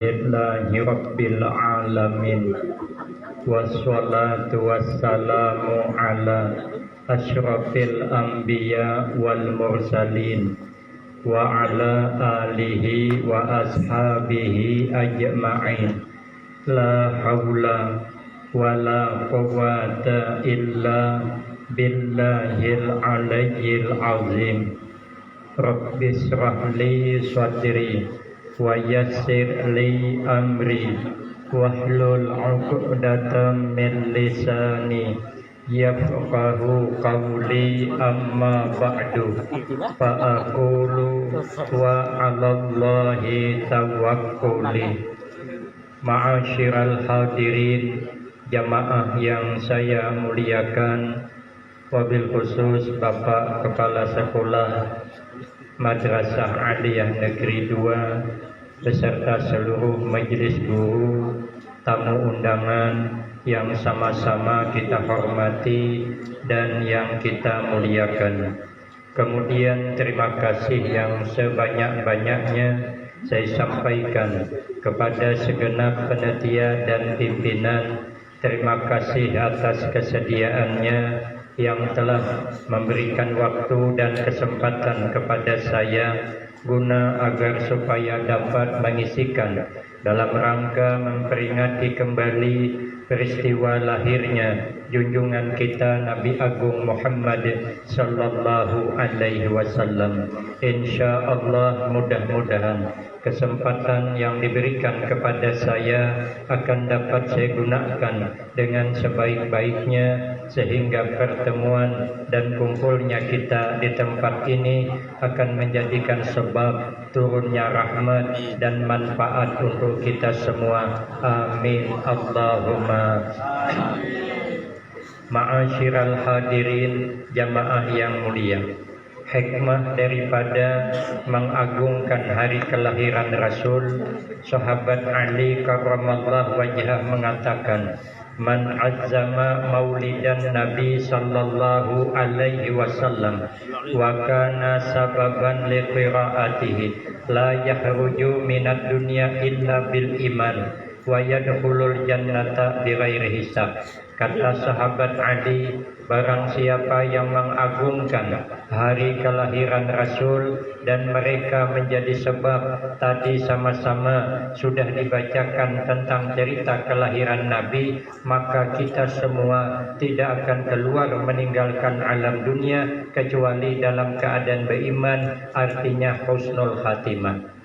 Alhamdulillahi Rabbil Alamin. Wassalatu wassalamu ala asyrafil anbiya wal mursalin wa ala alihi wa ashabihi ajma'in. La hawla wa la quwwata illa billahil aliyyil azim. Rabbi shrah li sadri wa yassir li amri wahlul 'uqdatam min lisani yafqahu qawli amma ba'du fa aqulu wa 'alallahi tawakkuli. Ma'asyiral hadirin, jamaah yang saya muliakan, wabil khusus Bapak Kepala Sekolah Madrasah Aliyah Negeri 2 beserta seluruh majelis guru, tamu undangan yang sama-sama kita hormati dan yang kita muliakan. Kemudian terima kasih yang sebanyak-banyaknya saya sampaikan kepada segenap panitia dan pimpinan. Terima kasih atas kesediaannya yang telah memberikan waktu dan kesempatan kepada saya guna agar supaya dapat mengisikan dalam rangka memperingati kembali peristiwa lahirnya junjungan kita Nabi Agung Muhammad sallallahu alaihi wasallam. Insyaallah mudah-mudahan kesempatan yang diberikan kepada saya akan dapat saya gunakan dengan sebaik-baiknya, sehingga pertemuan dan kumpulnya kita di tempat ini akan menjadikan sebab turunnya rahmat dan manfaat untuk kita semua. Amin Allahumma. Ma'asyiral hadirin, jamaah yang mulia, hikmah daripada mengagungkan hari kelahiran Rasul, sahabat Ali karramallahu wajhah mengatakan, man azzama maulidan Nabi sallallahu alaihi wasallam wa kana sababan liqiraatihi la yahruju minad dunya illa bil iman wa yadkhulul jannata bighairi hisab. Kata sahabat Ali, barang siapa yang mengagungkan hari kelahiran Rasul dan mereka menjadi sebab tadi sama-sama sudah dibacakan tentang cerita kelahiran Nabi, maka kita semua tidak akan keluar meninggalkan alam dunia kecuali dalam keadaan beriman, artinya husnul khatimah.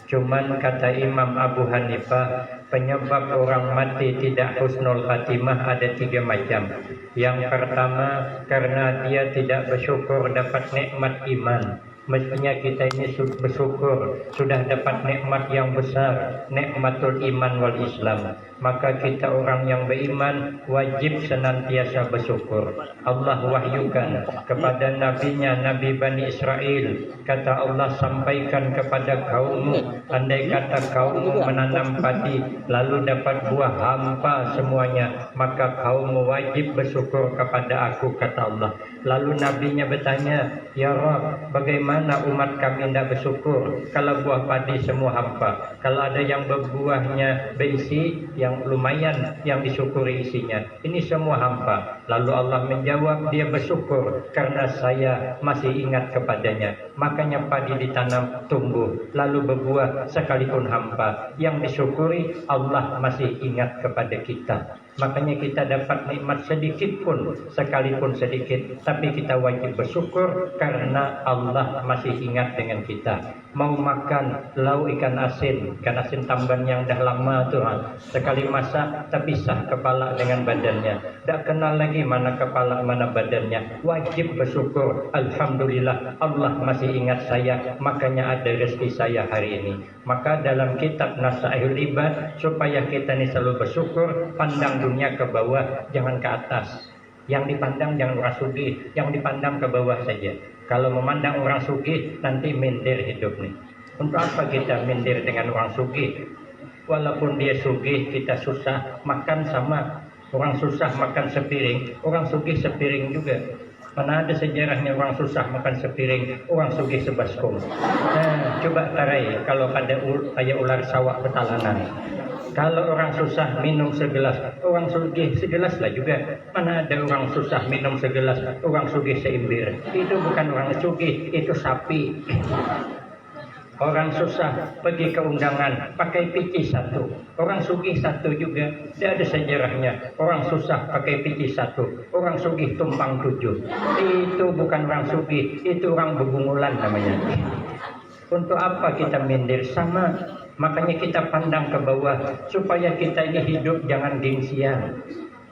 Cuman kata Imam Abu Hanifah, penyebab orang mati tidak husnul khatimah ada 3 macam. Yang pertama, karena dia tidak bersyukur dapat nikmat iman. Mestinya kita ini bersyukur sudah dapat nikmat yang besar, nikmatul iman wal Islam. Maka kita orang yang beriman wajib senantiasa bersyukur. Allah wahyukan kepada nabinya, Nabi Bani Israel, kata Allah, sampaikan kepada kaummu, andai kata kaummu menanam padi lalu dapat buah hampa semuanya, maka kaummu wajib bersyukur kepada aku, kata Allah. Lalu nabinya bertanya, ya Rabb, bagaimana umat kami tidak bersyukur kalau buah padi semua hampa? Kalau ada yang berbuahnya berisi, yang lumayan, yang disyukuri isinya, ini semua hampa. Lalu Allah menjawab, dia bersyukur karena saya masih ingat kepadanya. Makanya padi ditanam, tumbuh, lalu berbuah sekalipun hampa. Yang disyukuri, Allah masih ingat kepada kita. Makanya kita dapat nikmat sedikit pun, sekalipun sedikit, tapi kita wajib bersyukur karena Allah masih ingat dengan kita. Mau makan lauk ikan asin tamban yang dah lama Tuhan, sekali masak terpisah kepala dengan badannya, tak kenal lagi mana kepala mana badannya, wajib bersyukur. Alhamdulillah Allah masih ingat saya, makanya ada rezeki saya hari ini. Maka dalam kitab Nasaihul Ibad, supaya kita ini selalu bersyukur, pandang dunia ke bawah, jangan ke atas. Yang dipandang jangan orang sugih, yang dipandang ke bawah saja. Kalau memandang orang sugih, nanti minder hidup nih. Untuk apa kita minder dengan orang sugih? Walaupun dia sugih, kita susah, makan sama. Orang susah makan sepiring, orang sugih sepiring juga. Mana ada sejarahnya orang susah makan sepiring, orang sugih sebaskom. Nah, coba tarai kalau ada kayak ular sawah petalanan. Kalau orang susah minum segelas, orang sugih segelas lah juga. Mana ada orang susah minum segelas, orang sugih seimbir. Itu bukan orang sugih, itu sapi. Orang susah pergi ke undangan pakai pici satu, orang sugih satu juga. Tidak ada sejarahnya. Orang susah pakai pici satu, orang sugih tumpang 7. Itu bukan orang sugih, itu orang bebungulan namanya. Untuk apa kita minder? Sama, makanya kita pandang ke bawah supaya kita ini hidup jangan gengsian.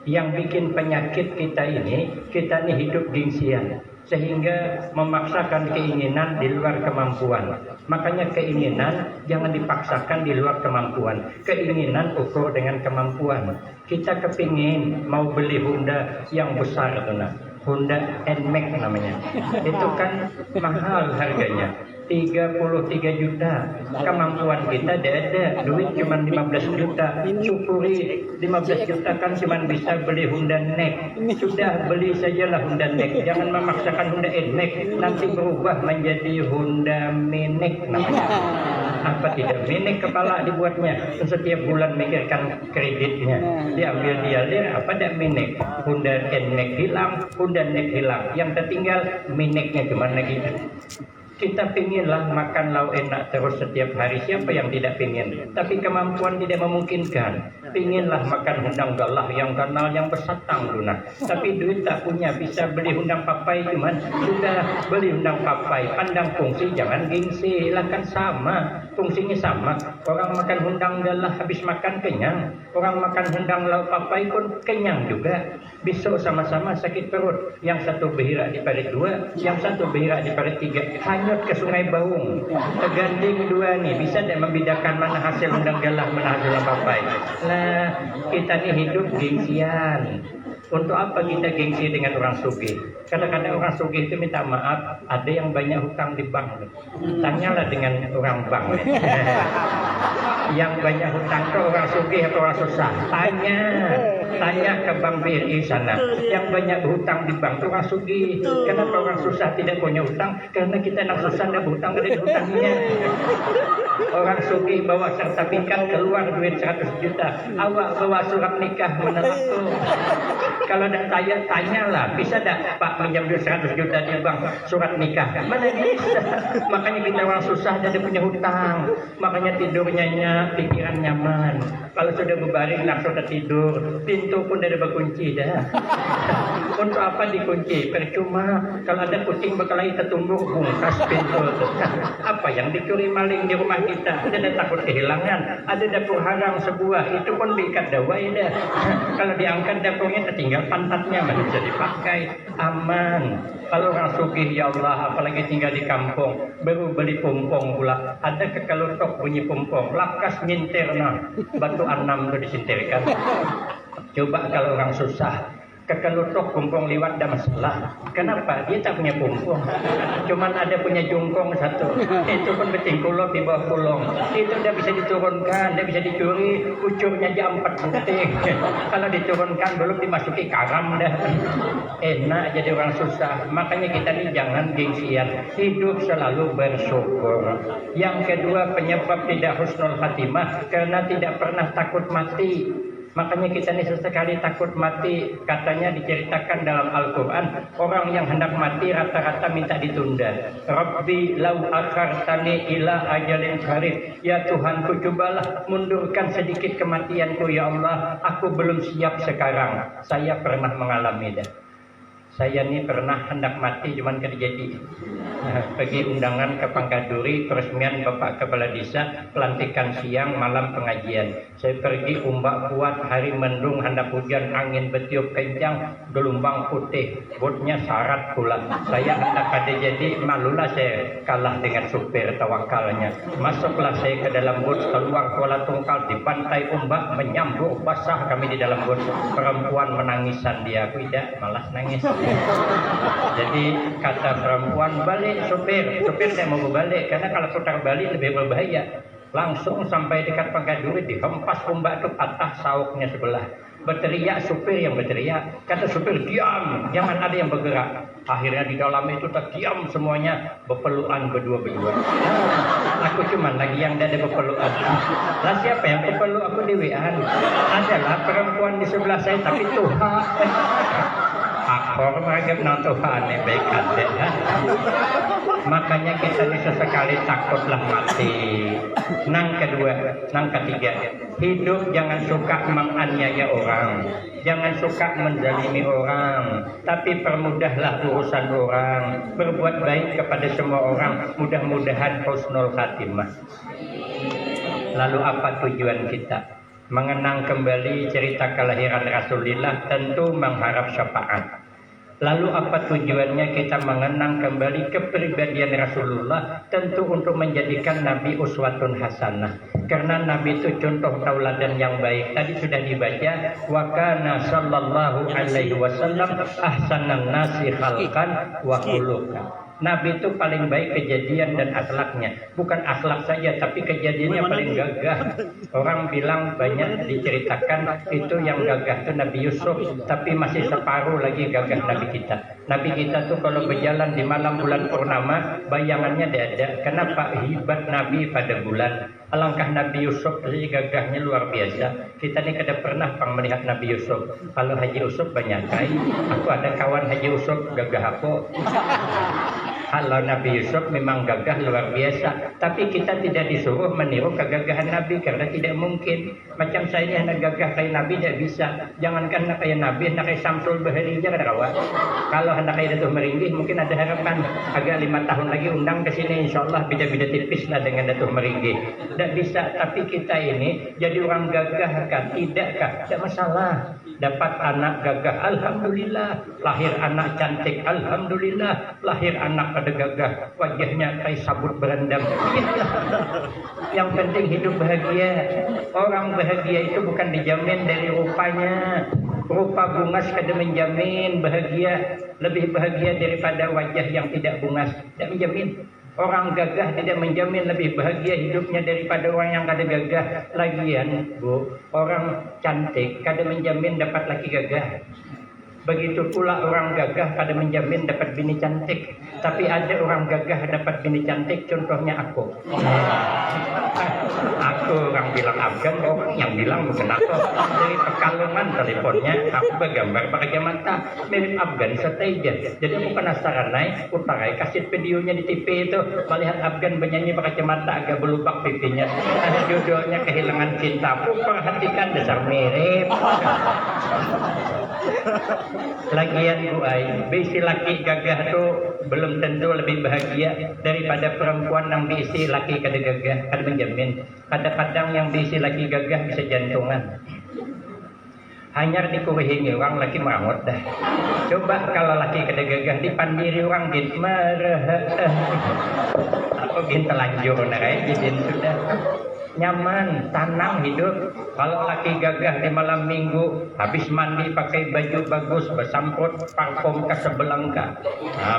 Yang bikin penyakit kita ini hidup gengsian, sehingga memaksakan keinginan di luar kemampuan. Makanya keinginan jangan dipaksakan di luar kemampuan. Keinginan ukur dengan kemampuan. Kita kepingin mau beli Honda yang besar, Honda NMAX namanya. Itu kan mahal harganya, 33 juta. Kemampuan kita ada, duit cuma 15 juta. Syukuri 15 juta kan cuma bisa beli Honda NMAX. Sudah beli sajalah Honda NMAX. Jangan memaksakan Honda NMAX, nanti berubah menjadi Honda Minik namanya. Apa tidak minik kepala dibuatnya, setiap bulan mikirkan kreditnya, diambil dialir apa dak minik. Honda NMAX hilang, Honda NMAX hilang, yang tertinggal miniknya cuma lagi. Kita pinginlah makan lauk enak terus setiap hari. Siapa yang tidak pingin? Tapi kemampuan tidak memungkinkan. Pinginlah makan hundang galah yang kanal yang besatang lunak. Tapi duit tak punya, bisa beli hundang papai cuman sudah beli hundang papai. Pandang fungsi jangan gengsi, lah kan sama. Fungsinya sama. Orang makan hundang galah habis makan kenyang. Orang makan hundang lauk papai pun kenyang juga. Besok sama-sama sakit perut. Yang satu berhirak di parit 2, yang satu berhirak di parit 3. Hanyut ke Sungai Baung, terganding dua nih, bisa tidak membedakan mana hasil hundang galah, mana hasil papai. Nah, kita nih hidup gengsian. Untuk apa kita gengsi dengan orang sugih? Kadang-kadang orang sugih itu minta maaf, ada yang banyak hutang di bank. Tanyalah dengan orang bank. Yang banyak hutang itu orang sugih atau orang susah? Tanya ke Bank BRI sana. Yang banyak hutang di bank itu orang sugih. Kenapa orang susah tidak punya hutang? Karena kita yang susah tidak berhutang, ada hutangnya. Orang sugih bawa sertifikat keluar duit 100 juta. Awak bawa surat nikah menolak tuh. Kalau ada tanyalah, bisa tak Pak pinjam duit 100 juta di bank surat nikah? Mana bisa? Makanya kita orang susah dan punya hutang. Makanya tidurnya pikiran nyaman. Kalau sudah berbaring langsung tertidur, pintu pun dah berkunci dah. Untuk apa dikunci? Percuma. Kalau ada kucing berkelahi tertumbuk, bungkas pintu. Apa yang dicuri maling di rumah kita? Ada takut kehilangan. Ada dapur haram sebuah, itu pun diikat dawai dah. Kalau diangkat dapurnya tertinggal pantatnya, mana bisa dipakai. Aman. Kalau orang sugih, ya Allah, apalagi tinggal di kampung, baru beli pompong pula. Ada kekalutok bunyi pompong, lakas nyintirna, batu 6 itu disintirkan. Coba kalau orang susah, kekelutuk pompong liwat dah masalah. Kenapa? Dia tak punya pompong, cuman ada punya jungkong satu. Itu pun betingkulok di bawah kulong. Itu dah bisa diturunkan, dah bisa dicuri. Ucurnya aja 4 butir. Kalau diturunkan belum dimasuki karam dah. Enak jadi orang susah. Makanya kita ni jangan gengsian. Hidup selalu bersyukur. Yang kedua, penyebab tidak husnul khatimah karena tidak pernah takut mati. Makanya kita ini sesekali takut mati. Katanya diceritakan dalam Al-Quran, orang yang hendak mati rata-rata minta ditunda. Rabbi lau akhartani ila ajalin qarib. Ya Tuhanku, cobalah mundurkan sedikit kematianku ya Allah. Aku belum siap sekarang. Saya pernah mengalami dah. Saya ni pernah hendak mati cuman terjadi. Pergi undangan ke Pangkaduri, peresmian Bapak Kepala Desa, pelantikan siang, malam pengajian. Saya pergi, ombak kuat, hari mendung, hendak hujan, angin bertiup kencang, gelombang putih, botnya syarat pula. Saya hendak ada jadi, malulah saya kalah dengan supir tawakalnya. Masuklah saya ke dalam bot, keluar Kuala Tungkal, dibantai ombak, menyambuk basah kami di dalam bot. Perempuan menangisan dia, aku tidak, malas nangis. Jadi kata perempuan, balik supir tidak mau berbalik karena kalau putar balik lebih berbahaya. Langsung sampai dekat Pangkaduri, dihempas ombak itu patah sauknya sebelah. Berteriak, supir yang berteriak. Kata supir, diam, jangan ada yang bergerak. Akhirnya di dalam itu terdiam semuanya, berpelukan berdua-berdua. Aku cuman lagi yang ada berpelukan. Lah siapa yang berpeluk aku dewean? Adalah perempuan di sebelah saya, tapi Tuhan. Akor mereka nang Tuhan baik adek. Makanya kita ini sesekali takutlah mati. Nang kedua, nang ketiga, hidup jangan suka menganiaya orang, jangan suka menzalimi orang, tapi permudahlah urusan orang, berbuat baik kepada semua orang, mudah-mudahan husnul khatimah. Lalu apa tujuan kita? Mengenang kembali cerita kelahiran Rasulullah, tentu mengharap syafaat. Lalu apa tujuannya kita mengenang kembali kepribadian Rasulullah? Tentu untuk menjadikan Nabi uswatun hasanah. Karena Nabi itu contoh tauladan yang baik. Tadi sudah dibaca, wa kana sallallahu alaihi wasallam ahsanan nasi khalqan wa khuluqan. Nabi itu paling baik kejadian dan akhlaknya. Bukan akhlak saja, tapi kejadiannya paling gagah. Orang bilang banyak diceritakan itu yang gagah itu Nabi Yusuf, tapi masih separuh lagi gagah Nabi kita. Nabi kita tuh kalau berjalan di malam bulan purnama, bayangannya ada. Kenapa? Hebat Nabi pada bulan. Alangkah Nabi Yusuf, jadi gagahnya luar biasa. Kita ini kada pernah melihat Nabi Yusuf. Kalau Haji Yusuf banyak kai. Aku ada kawan Haji Yusuf, gagah aku. Kalau Nabi Yusuf memang gagah luar biasa, tapi kita tidak disuruh meniru kegagahan Nabi karena tidak mungkin. Macam saya ini hendak gagah kayak Nabi tidak bisa. Jangankan hendak kayak Nabi, hendak kayak Samsul Bahari aja kada kawa. Kalau hendak kayak Datuk Meringgi mungkin ada harapan. Agak 5 tahun lagi undang ke sini, insya Allah beda-beda tipis lah dengan Datuk Meringgi. Tidak bisa, tapi kita ini jadi orang gagah kan? Tidakkah? Tidak masalah. Dapat anak gagah, alhamdulillah. Lahir anak cantik, alhamdulillah. Lahir anak pada gagah, wajahnya kayak sabut berendam. Yang penting hidup bahagia. Orang bahagia itu bukan dijamin dari rupanya. Rupa bungas kada menjamin bahagia. Lebih bahagia daripada wajah yang tidak bungas. Tidak menjamin. Orang gagah tidak menjamin lebih bahagia hidupnya daripada orang yang kada gagah. Lagian, Bu, orang cantik kada menjamin dapat laki gagah. Begitu pula orang gagah pada menjamin dapat bini cantik. Tapi ada orang gagah dapat bini cantik, contohnya aku. Aku orang bilang Afgan, orang yang bilang bukan aku. Dari Pekalongan teleponnya, aku bergambar pakai kacamata mirip Afgan seteja. Jadi aku penasaran naik, utarai kasih videonya di TV itu, melihat Afgan bernyanyi pakai kacamata agak berlubang pipinya. Judulnya Kehilangan Cintaku, perhatikan dasar mirip. Lagian buai, bisi laki gagah tuh belum tentu lebih bahagia daripada perempuan yang diisi laki kada gagah, kada menjamin. Kadang-kadang yang diisi laki gagah bisa jantungan. Hanya dikuhihingi orang laki merawat dah. Coba kalau laki kada gagah dipandiri orang git marah. Aku gin telanjur narai jadi sudah. Nyaman, tenang hidup. Kalau laki gagah di malam minggu, habis mandi pakai baju bagus, bersamprot parfum ke sebelangka,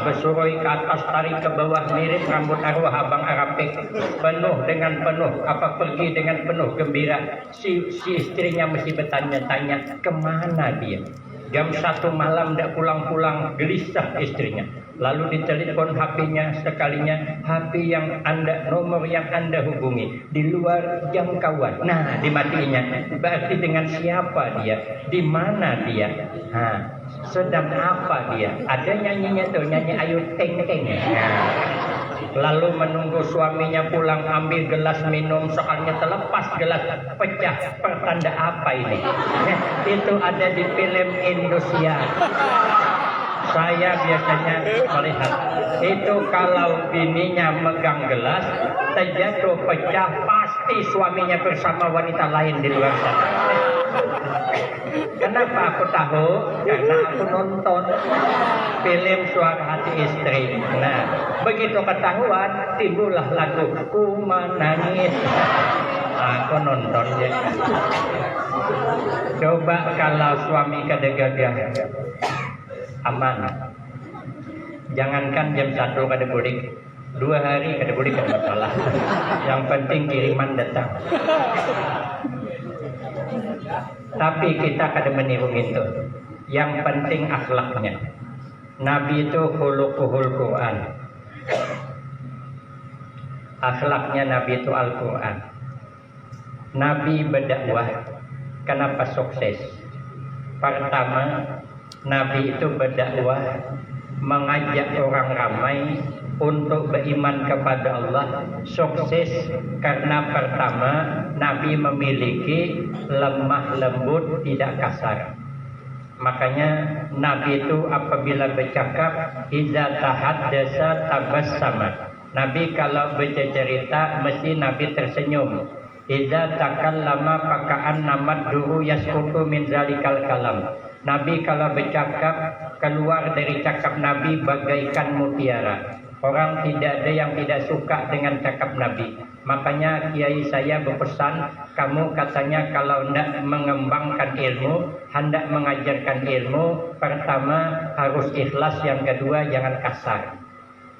bersuroi ke atas, tarik ke bawah, mirip rambut arwah abang Arapik, penuh dengan penuh, apa pergi dengan penuh gembira. Si istrinya mesti bertanya-tanya kemana dia. Jam 1 malam tidak pulang-pulang, gelisah istrinya. Lalu ditelepon HP-nya sekalinya, HP yang Anda, nomor yang Anda hubungi di luar jangkauan. Nah, dimatiinya. Berarti dengan siapa dia? Di mana dia? Sedang apa dia? Ada nyanyinya tuh, nyanyi Ayu Teng Teng. Lalu menunggu suaminya pulang, ambil gelas minum, soalnya terlepas gelas pecah. Pertanda apa ini? Itu ada di film Indonesia. Saya biasanya melihat itu kalau bininya megang gelas terjatuh pecah, pasti suaminya bersama wanita lain di luar sana. Kenapa aku tahu? Karena aku nonton film Suara Hati Istri. Nah, begitu ketahuan timbullah lagu Ku Menangis. Aku nonton ya. Coba kalau suami kada gagah, aman. Jangankan jam 1 kada boleh, 2 hari kada boleh, kada masalah. Yang penting kiriman datang. Tapi kita kada meniru itu. Yang penting akhlaknya. Nabi itu khuluquhul Quran. Akhlaknya Nabi itu Al-Quran. Nabi berdakwah. Kenapa sukses? Pertama, Nabi itu berdakwah mengajak orang ramai untuk beriman kepada Allah. Sukses karena pertama, Nabi memiliki lemah lembut, tidak kasar. Makanya Nabi itu apabila bercakap, idza tahaddasa tabassama. Nabi kalau bercerita mesti Nabi tersenyum. Idza takallama faka'an namad duru yasqutu min zalikal kalam. Nabi kalau bercakap, keluar dari cakap Nabi bagaikan mutiara. Orang tidak ada yang tidak suka dengan cakap Nabi. Makanya kiai saya berpesan, kamu katanya kalau hendak mengembangkan ilmu, hendak mengajarkan ilmu, pertama harus ikhlas, yang kedua jangan kasar.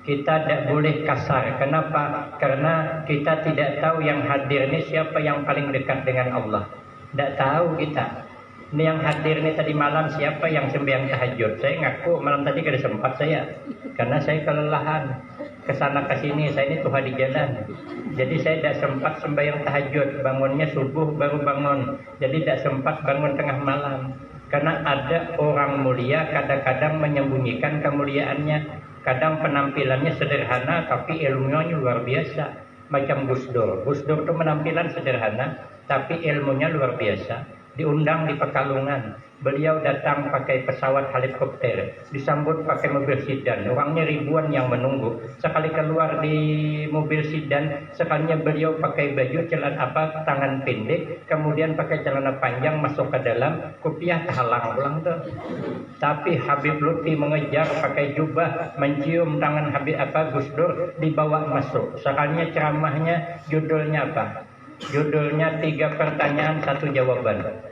Kita tidak boleh kasar. Kenapa? Karena kita tidak tahu yang hadir ini siapa yang paling dekat dengan Allah. Tidak tahu kita. Ini yang hadir ini tadi malam siapa yang sembahyang tahajud. Saya ngaku malam tadi kada sempat saya. Karena saya kelelahan. Kesana kesini, saya ini tuha di jalan. Jadi saya tidak sempat sembahyang tahajud. Bangunnya subuh baru bangun. Jadi tidak sempat bangun tengah malam. Karena ada orang mulia kadang-kadang menyembunyikan kemuliaannya. Kadang penampilannya sederhana tapi ilmunya luar biasa. Macam Gus Dur. Gus Dur itu penampilan sederhana tapi ilmunya luar biasa. Diundang di Pekalongan. Beliau datang pakai pesawat helikopter, disambut pakai mobil sedan. Orangnya ribuan yang menunggu. Sekali keluar di mobil sedan, sekalinya beliau pakai baju tangan pendek, kemudian pakai celana panjang masuk ke dalam, kopiah halang ulang tuh. Tapi Habib Lutfi mengejar pakai jubah, mencium tangan Habib Gus Dur, dibawa masuk. Sekalinya ceramahnya judulnya apa? Judulnya 3 pertanyaan 1 jawaban.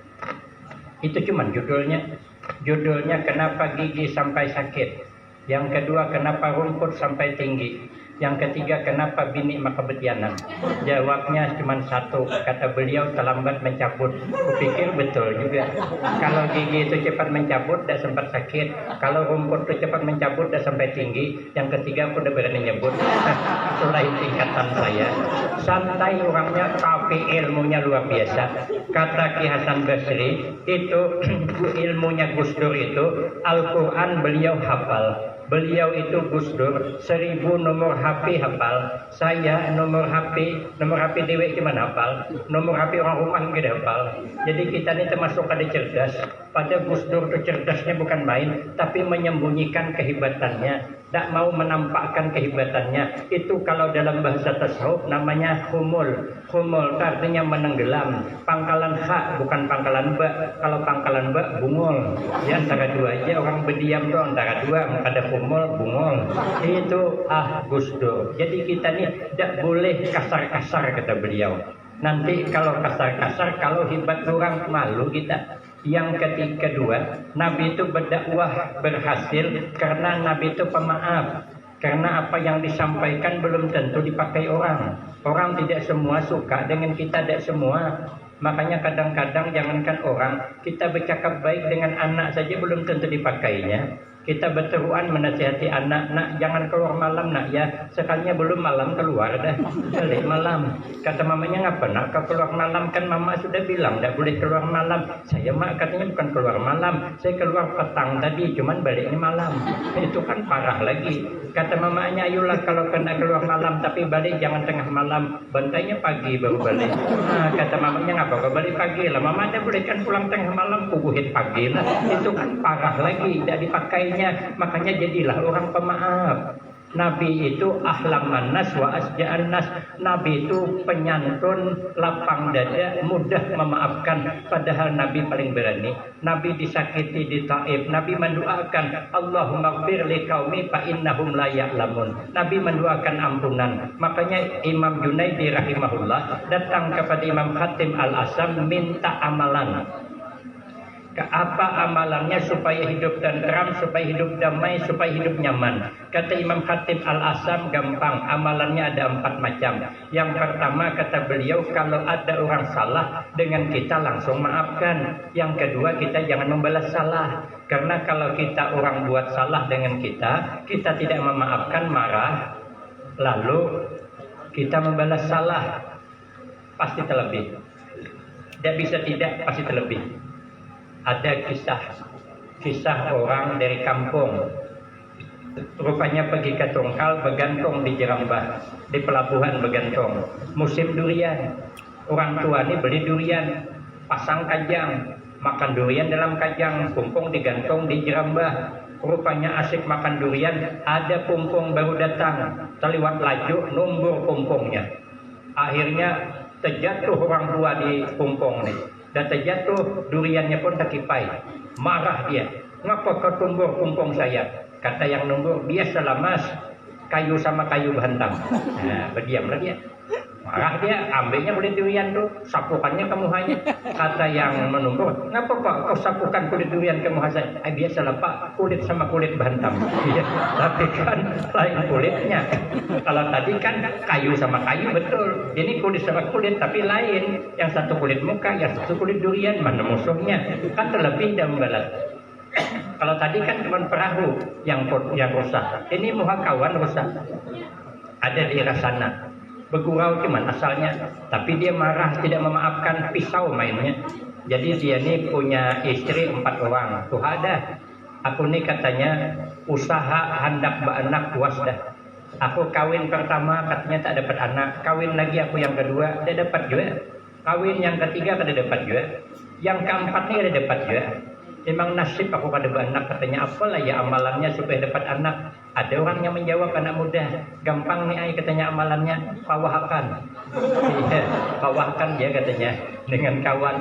Itu cuman judulnya. Judulnya kenapa gigi sampai sakit. Yang kedua kenapa rumput sampai tinggi. Yang ketiga kenapa bini maka betianan. Jawabnya cuma 1. Kata beliau terlambat mencabut. Kupikir betul juga. Kalau gigi itu cepat mencabut dah sempat sakit. Kalau rumput itu cepat mencabut dah sampai tinggi. Yang ketiga aku udah berani nyebut. Itulah tingkatan saya. Santai orangnya tapi ilmunya luar biasa. Kata Ki Hasan Basri itu ilmunya Gus Dur itu Al-Quran beliau hafal. Beliau itu Gus Dur 1000 nomor HP hafal. Saya nomor HP dewek cuman hafal. Nomor HP orang rumah enggak hafal. Jadi kita ini termasuk ada cerdas. Pada Gus Dur itu cerdasnya bukan main, tapi menyembunyikan kehebatannya. Tak mau menampakkan kehebatannya. Itu kalau dalam bahasa tasawuf namanya humul. Humul artinya menenggelam. Pangkalan ha bukan pangkalan ba. Kalau pangkalan ba bungul. Ya antara dua aja orang berdiam tuh antara dua. Ada humul bungul. Itu Gus Dur. Jadi kita nih tidak boleh kasar-kasar kata beliau. Nanti kalau kasar-kasar, kalau hebat orang malu kita. Yang kedua, Nabi itu berdakwah berhasil karena Nabi itu pemaaf. Karena apa yang disampaikan belum tentu dipakai orang. Orang tidak semua suka dengan kita, tidak semua. Makanya kadang-kadang jangankan orang, kita bercakap baik dengan anak saja belum tentu dipakainya. Kita berteruan menasihati anak, nak jangan keluar malam nak ya. Sekalinya belum malam keluar dah, balik malam. Kata mamanya ngapa nak kau keluar malam, kan mama sudah bilang tak boleh keluar malam. Saya mak katanya bukan keluar malam, saya keluar petang tadi, cuman baliknya malam. Itu kan parah lagi. Kata mamanya ayolah kalau kena keluar malam tapi balik jangan tengah malam, bantainya pagi baru balik. Nah, kata mamanya ngapa kau balik pagi lah, mama ada boleh kan pulang tengah malam, kubuhin pagi lah. Itu kan parah lagi, tidak dipakai. Makanya jadilah orang pemaaf. Nabi itu ahlaman nas wa asja'an nas. Nabi itu penyantun, lapang dada, mudah memaafkan. Padahal Nabi paling berani. Nabi disakiti di Taif. Nabi mendoakan Allahumma gfir li qaumi fa innahum la ya'lamun. Nabi mendoakan ampunan. Makanya Imam Junaidi rahimahullah datang kepada Imam Khatim Al-Asam minta amalan. Apa amalannya supaya hidup tentram, supaya hidup damai, supaya hidup nyaman? Kata Imam Khatib Al-Asam, gampang. Amalannya ada 4 macam. Yang pertama kata beliau, kalau ada orang salah dengan kita langsung maafkan. Yang kedua, kita jangan membalas salah. Karena kalau kita orang buat salah dengan kita tidak memaafkan, marah, lalu kita membalas salah, pasti terlebih. Tidak bisa tidak, pasti terlebih. Ada kisah orang dari kampung, rupanya pergi ke Tungkal, bergantung di Jerambah, di pelabuhan bergantung. Musim durian, orang tua ini beli durian, pasang kajang, makan durian dalam kajang, pumpung digantung di Jerambah. Rupanya asik makan durian, ada pumpung baru datang, terliwat laju, numbur pumpungnya. Akhirnya terjatuh orang tua di pumpung nih. Dan terjatuh, duriannya pun terkipai. Marah dia. Ngapa kau tumbur pumpung saya? Kata yang numbur, biasalah mas, kayu sama kayu berhantam. Nah, berdiamlah dia. Marah dia, ambilnya kulit durian tuh, sapukannya ke muhanya. Kata yang menumbur, ngapa pak kau sapukan kulit durian ke muha saya? Biasalah pak, kulit sama kulit berhantam. Ya, tapi kan lain kulitnya. Kalau tadi kan kayu sama kayu, betul. Ini kulit sama kulit, tapi lain. Yang satu kulit muka, yang satu kulit durian. Mana musuhnya? Kan terlebih dan membalas. Kalau tadi kan cuma perahu yang rusak. Ini muha kawan rusak. Ada di daerah sana. Bergurau cuman asalnya, tapi dia marah, tidak memaafkan, pisau mainnya. Jadi dia ini punya istri 4 orang. Tuh ada. Aku nih katanya usaha hendak beranak puas dah. Aku kawin pertama katanya tak dapat anak, kawin lagi aku yang kedua tidak dapat juga, kawin yang ketiga tidak dapat juga, yang keempat nih tidak dapat juga. Memang nasib aku kada beranak, katanya. Apalah ya amalannya supaya dapat anak? Ada orang yang menjawab, anak muda, gampang nih ay, katanya amalannya, pawahkan. Iya, pawahkan dia katanya dengan kawan.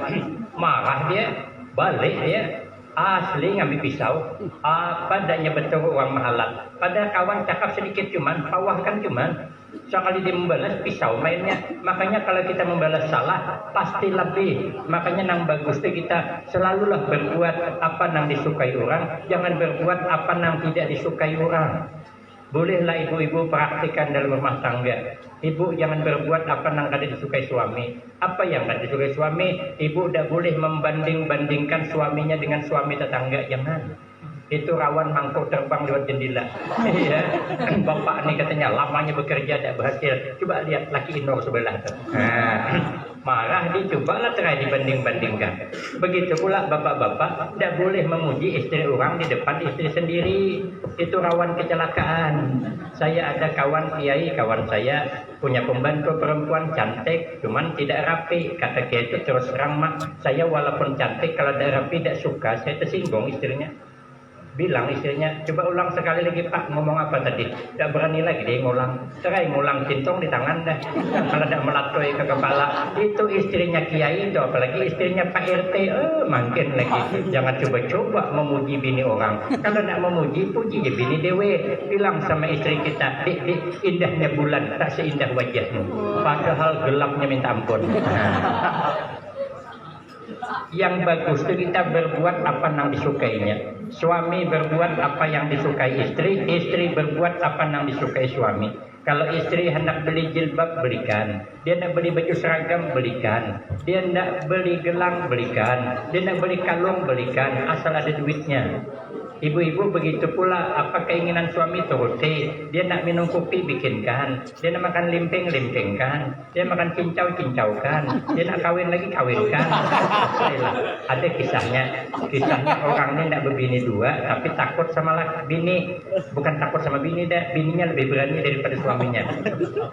Marah dia, balik dia. Asli ngambil pisau, apa adanya betul orang mahalat. Pada kawan cakap sedikit cuman, pawahkan cuman. Sekali dia membalas pisau mainnya. Makanya kalau kita membalas salah, pasti lebih. Makanya nang bagus itu kita selalulah berbuat apa nang disukai orang, jangan berbuat apa nang tidak disukai orang. Bolehlah ibu-ibu praktikan dalam rumah tangga. Ibu jangan berbuat apa yang kada disukai suami. Apa yang kada disukai suami, ibu tidak boleh membanding-bandingkan suaminya dengan suami tetangga. Jangan. Itu rawan mangkuk terbang lewat jendela. Iya. Bapak ini katanya lamanya bekerja tidak berhasil. Coba lihat laki inor sebelah. Marah dia, cobalah try dibanding-bandingkan. Begitu pula bapak-bapak tidak boleh memuji istri orang di depan istri sendiri. Itu rawan kecelakaan. Saya ada kawan kiai, kawan saya punya pembantu perempuan cantik, cuman tidak rapi. Kata kiai itu terus terang mak, saya walaupun cantik kalau tidak rapi tidak suka, saya tersinggung istrinya. Bilang istrinya, coba ulang sekali lagi pak, ngomong apa tadi? Tidak berani lagi dia ngulang. Cerai ngulang cintong di tangan dah. Kalau tidak melatoi ke kepala. Itu istrinya kiai itu, apalagi istrinya Pak RT. Makin lagi. Jangan coba-coba memuji bini orang. Kalau tidak memuji, puji je bini dewe. Bilang sama istri kita, dik, indahnya bulan tak seindah wajahmu. Padahal gelapnya minta ampun. Yang bagus itu kita berbuat apa yang disukainya. Suami berbuat apa yang disukai istri, istri berbuat apa yang disukai suami. Kalau istri hendak beli jilbab, belikan. Dia nak beli baju seragam, belikan. Dia nak beli gelang, belikan. Dia nak beli kalung, belikan. Asal ada duitnya. Ibu-ibu begitu pula, apa keinginan suami turuti. Dia nak minum kopi, bikinkan. Dia nak makan limping, limpingkan. Dia makan cincau, cincaukan. Dia nak kawin lagi, kawinkan. Ada kisahnya. Kisahnya orang ini nak berbini 2, tapi takut sama bini. Bukan takut sama bini dah, bininya lebih berani daripada suaminya.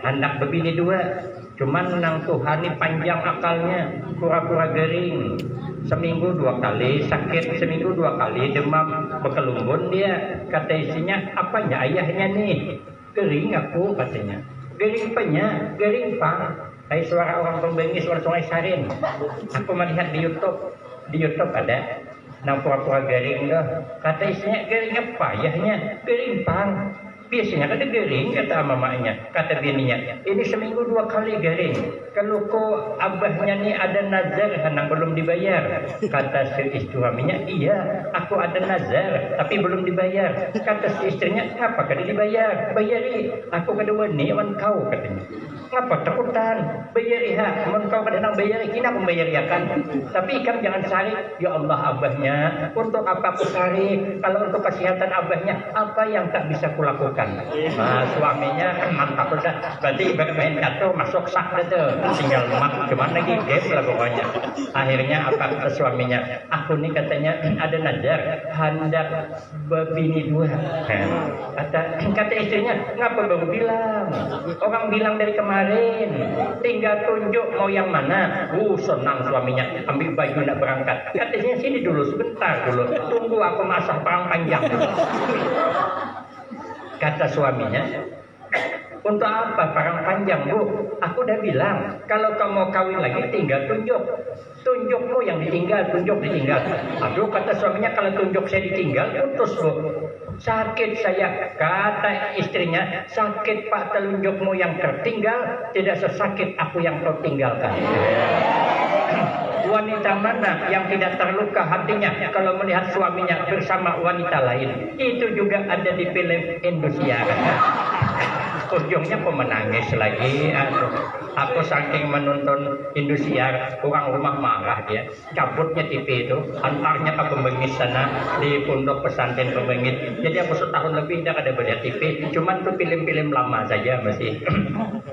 Hendak berbini 2, cuman nang Tuhan ini panjang akalnya, pura-pura gering. Seminggu 2 kali sakit, seminggu 2 kali demam, berkelumbun dia. Kata istrinya, apanya ayahnya nih? Gering aku katanya. Gering apanya? Gering pang. Kayak suara orang pembengis, suara sungai Sarin. Aku melihat di YouTube ada. Nang pura-pura gering dah. Kata istrinya, gering apa ayahnya? Gering pang. Biasanya ada garing, kata mamanya, kata bininya, ini seminggu 2 kali garing. Kalau kok abahnya nih ada nazar henang belum dibayar. Kata si suaminya, iya, aku ada nazar tapi belum dibayar. Kata si istrinya, ngapa kada dibayar? Bayari, aku kada wani wan kau, katanya. Ngapa takutan? Bayari ha, mun kau kada nang bayari, kina aku bayari akan. Tapi kan jangan cari, ya Allah abahnya, untuk apa aku cari? Kalau untuk kesehatan abahnya, apa yang tak bisa kulakukan? Nah, suaminya mantap udah, berarti bermain kartu masuk sak tuh, tinggal mak cuman lagi game lah pokoknya. Akhirnya apa kata suaminya? Aku nih katanya ada nazar hendak berbini 2. Kata istrinya, ngapa baru bilang? Orang bilang dari kemarin, tinggal tunjuk mau yang mana. Senang suaminya, ambil baju nak berangkat. Katanya sini dulu sebentar dulu, tunggu aku masak perang panjang dulu. Kata suaminya, untuk apa parang panjang bu? Aku udah bilang, kalau kamu mau kawin lagi tinggal tunjuk. Tunjukmu yang ditinggal, tunjuk ditinggal. Aduh kata suaminya, kalau tunjuk saya ditinggal, putus bu. Sakit saya, kata istrinya, sakit pak telunjukmu yang tertinggal, tidak sesakit aku yang kau tinggalkan. Wanita mana yang tidak terluka hatinya kalau melihat suaminya bersama wanita lain? Itu juga ada di film Indosiar. Ujungnya pemenangis lagi. Aku saking menonton Indosiar, orang rumah marah dia. Cabutnya TV itu, antarnya ke Pembengis sana di pondok pesantren Pembengis. Jadi aku setahun lebih tidak ada melihat TV. Cuman tuh film-film lama saja masih.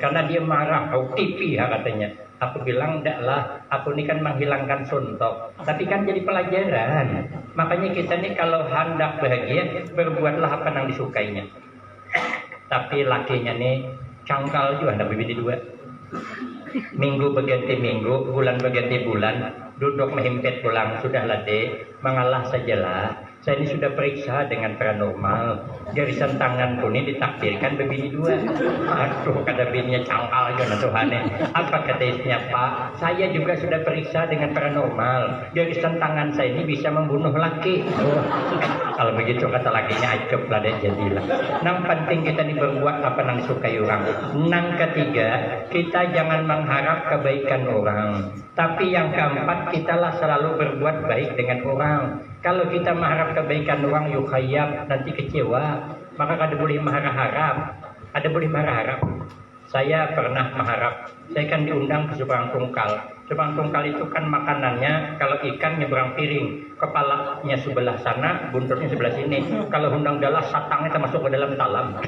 Karena dia marah, kau TV ya katanya. Aku bilang, enggak lah, aku ini kan menghilangkan suntok. Tapi kan jadi pelajaran. Makanya kita nih kalau hendak bahagia, berbuatlah apa yang disukainya. Tapi lakinya nih cangkal juga, hendak bibit 2. Minggu berganti minggu, bulan berganti bulan, duduk menghimpit pulang, sudahlah dek, mengalah sajalah. Saya ini sudah periksa dengan paranormal. Garisan tanganku ini ditakdirkan begini 2. Aduh, kata bininya cangkal juga Tuhan. Apa kata istrinya, Pak? Saya juga sudah periksa dengan paranormal. Garisan tangan saya ini bisa membunuh laki. Kalau begitu kata lakinya, ajab lah deh jadilah. Yang penting kita ini berbuat apa yang disukai orang. Yang ketiga, kita jangan mengharap kebaikan orang. Tapi yang keempat, kitalah selalu berbuat baik dengan orang. Kalau kita mengharap kebaikan orang, yukhayab, nanti kecewa. Maka kada boleh mengharap. Ada boleh mengharap. Saya pernah mengharap. Saya kan diundang ke Subang Tungkal. Subang Tungkal itu kan makanannya, kalau ikan nyebrang piring, kepalanya sebelah sana, buntutnya sebelah sini. Kalau undang dalah, satangnya termasuk ke dalam talam.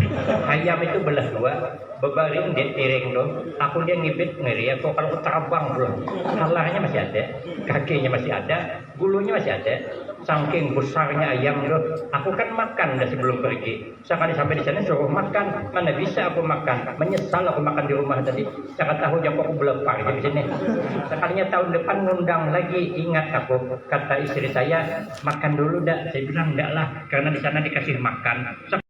Ayam itu belah 2, bebaring di piring dong. Aku dia ngibit ngeri, aku kalau terbang belum. Halarnya masih ada, kakinya masih ada, bulunya masih ada. Saking besarnya ayam loh, aku kan makan dah sebelum pergi. Sekali sampai di sana suruh makan, mana bisa aku makan? Menyesal aku makan di rumah tadi. Saya tahu jam aku belepar di sini. Sekalinya tahun depan ngundang lagi, ingat aku, kata istri saya, makan dulu dah. Saya bilang enggak lah, karena di sana dikasih makan.